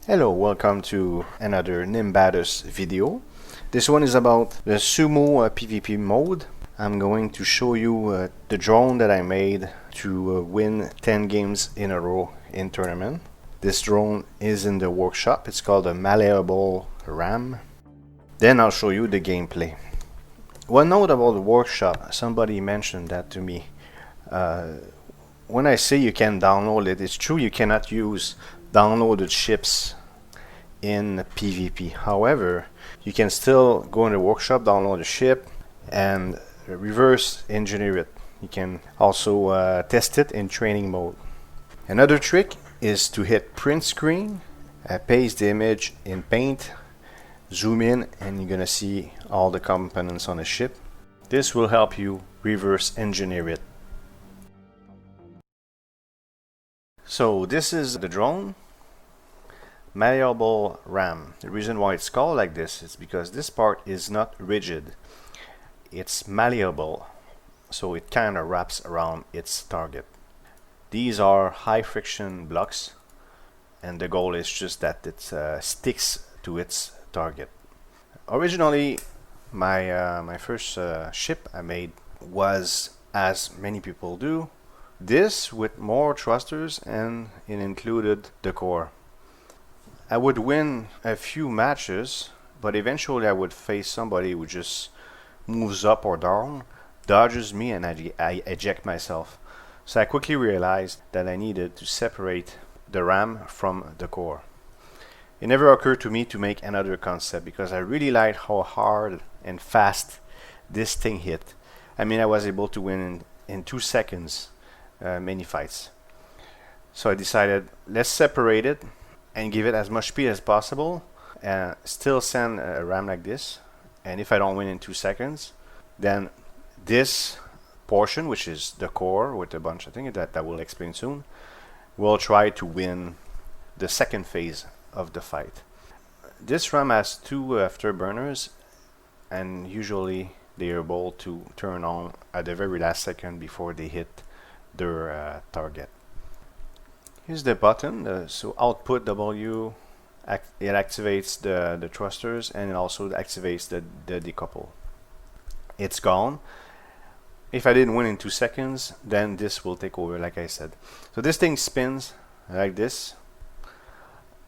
Hello, welcome to another Nimbatus video. This one is about the Sumo PvP mode. I'm going to show you the drone that I made to win 10 games in a row in tournament. This drone is in the workshop. It's called a malleable ram. Then I'll show you the gameplay. One note about the workshop, somebody mentioned that to me. When I say you can download it, it's true you cannot use downloaded ships in PvP. However, you can still go in the workshop, download a ship, and reverse engineer it. You can also test it in training mode. Another trick is to hit print screen, paste the image in paint, zoom in, and you're gonna see all the components on the ship. This will help you reverse engineer it. So this is the drone, malleable ram. The reason why it's called like this is because this part is not rigid. It's malleable, so it kind of wraps around its target. These are high friction blocks, and the goal is just that it sticks to its target. Originally, my first ship I made was, as many people do, this with more thrusters, and it included the core. I would win a few matches, but eventually I would face somebody who just moves up or down, dodges me, and I eject myself. So I quickly realized that I needed to separate the ram from the core. It never occurred to me to make another concept because I really liked how hard and fast this thing hit. I mean, I was able to win in 2 seconds many fights. So I decided, let's separate it and give it as much speed as possible and still send a ram like this. And if I don't win in 2 seconds, then this portion, which is the core with a bunch of things that I will explain soon, will try to win the second phase of the fight. This ram has 2 afterburners, and usually they are able to turn on at the very last second before they hit their target. Here's the button, so output W, it activates the thrusters, and it also activates the decouple. It's gone. If I didn't win in 2 seconds, then this will take over, like I said. So this thing spins like this,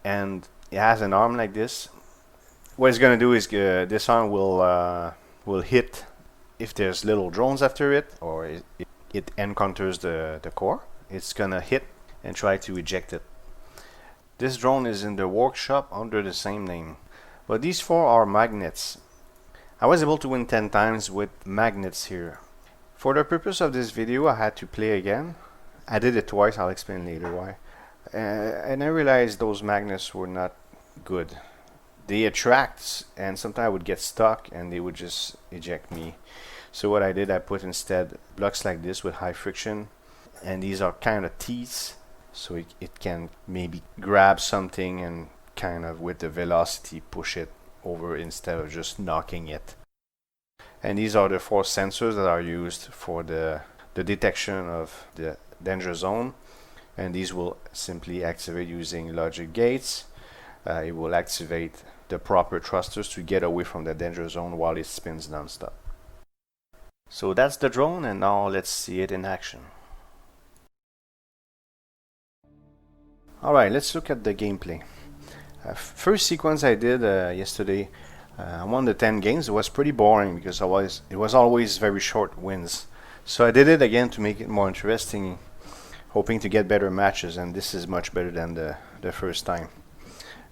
and it has an arm like this. What it's gonna do is this arm will hit if there's little drones after it, or it encounters the core. It's gonna hit and try to eject it. This drone is in the workshop under the same name, but these 4 are magnets. I was able to win 10 times with magnets here. For the purpose of this video, I had to play again. I did it twice, I'll explain later why. And I realized those magnets were not good. They attract, and sometimes I would get stuck and they would just eject me. So what I did, I put instead blocks like this with high friction, and these are kind of teeth, so it can maybe grab something and kind of with the velocity push it over instead of just knocking it. And these are the 4 sensors that are used for the detection of the danger zone, and these will simply activate using logic gates. It will activate the proper thrusters to get away from the danger zone while it spins non-stop. So that's the drone, and now let's see it in action. Alright, let's look at the gameplay. First sequence I did yesterday, I won the 10 games. It was pretty boring because it was always very short wins. So I did it again to make it more interesting, hoping to get better matches, and this is much better than the first time.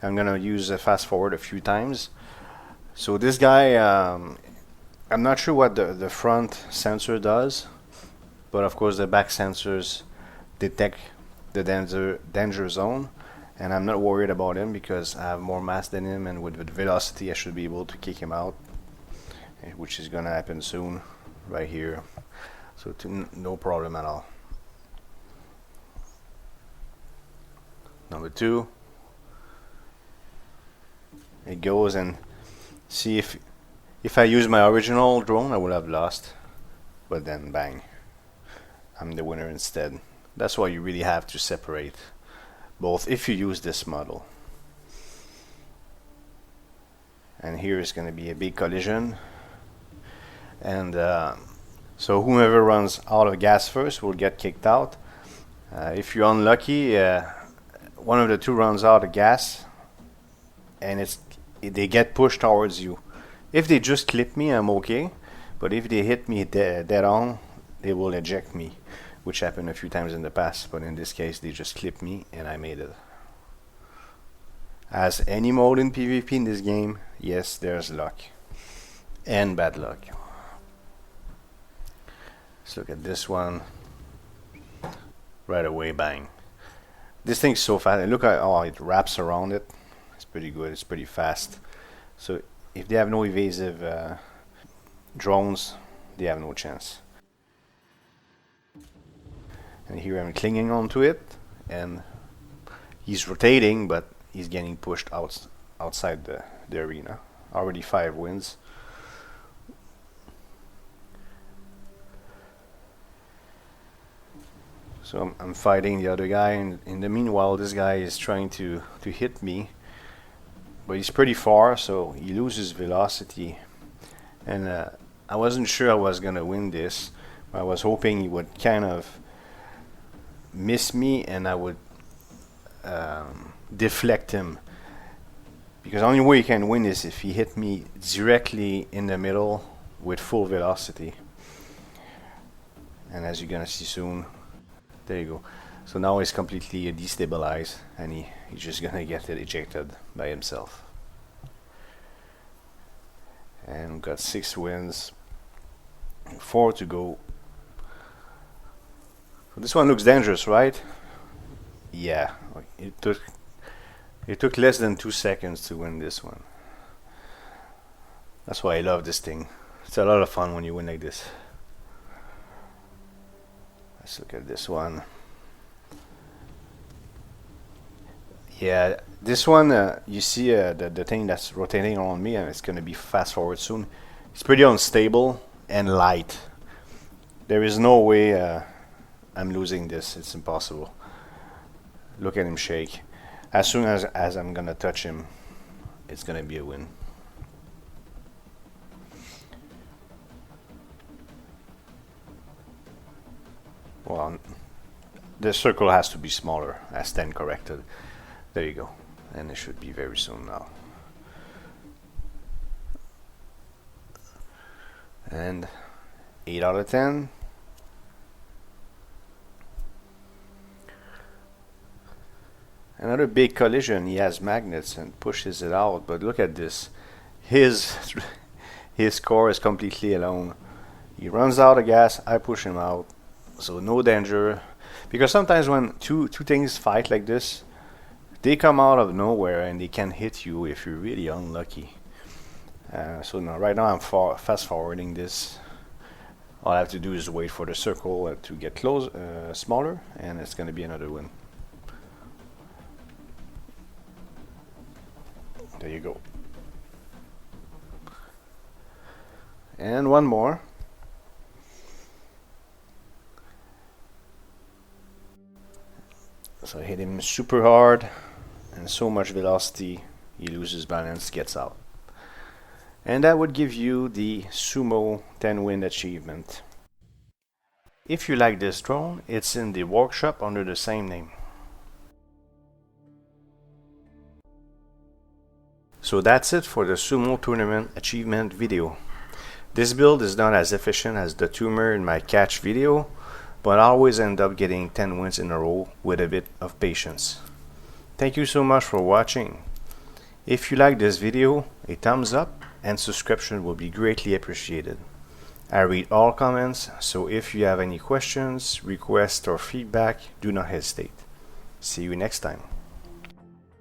I'm gonna use a fast forward a few times. So this guy, I'm not sure what the front sensor does, but of course the back sensors detect the danger zone, and I'm not worried about him because I have more mass than him, and with velocity I should be able to kick him out, which is gonna happen soon right here. So no problem at all. Number 2, it goes, and see if I use my original drone I would have lost, but then bang, I'm the winner instead. That's why you really have to separate both if you use this model. and here is going to be a big collision, and so whoever runs out of gas first will get kicked out. If you're unlucky, one of the two runs out of gas, and they get pushed towards you. If they just clip me, I'm okay, but if they hit me dead on, they will eject me, which happened a few times in the past, but in this case they just clipped me and I made it. As any mode in PvP in this game, yes, there's luck and bad luck. Let's look at this one. Right away, bang. This thing's so fast, and look at how it wraps around it. It's pretty good, it's pretty fast. So if they have no evasive drones, they have no chance. And here I'm clinging onto it, and he's rotating, but he's getting pushed outside the arena. Already 5 wins. So I'm fighting the other guy, and in the meanwhile this guy is trying to hit me, but he's pretty far, so he loses velocity, and I wasn't sure I was gonna win this. I was hoping he would kind of miss me and I would deflect him, because the only way you can win is if he hit me directly in the middle with full velocity, and as you're gonna see soon, there you go. So now he's completely destabilized, and he's just gonna get ejected by himself. And we've got 6 wins, 4 to go. So this one looks dangerous, right? Yeah, it took less than 2 seconds to win this one. That's why I love this thing. It's a lot of fun when you win like this. Let's look at this one. Yeah, this one, you see the thing that's rotating around me, and it's going to be fast forward soon. It's pretty unstable and light. There is no way I'm losing this. It's impossible. Look at him shake. As soon as I'm going to touch him, it's going to be a win. Well, the circle has to be smaller, as 10 corrected. There you go. And it should be very soon now. And 8 out of 10. Another big collision. He has magnets and pushes it out, but look at this. His core is completely alone. He runs out of gas, I push him out. So no danger, because sometimes when two things fight like this, they come out of nowhere and they can hit you if you're really unlucky. So now, right now I'm fast forwarding this. All I have to do is wait for the circle to get smaller, and it's going to be another win. There you go. And one more. So I hit him super hard and so much velocity, he loses balance, gets out. And that would give you the Sumo 10 win achievement. If you like this drone, it's in the workshop under the same name. So that's it for the Sumo tournament achievement video. This build is not as efficient as the tumor in my catch video, but I always end up getting 10 wins in a row with a bit of patience. Thank you so much for watching. If you like this video, a thumbs up and subscription will be greatly appreciated. I read all comments, so if you have any questions, requests or feedback, do not hesitate. See you next time.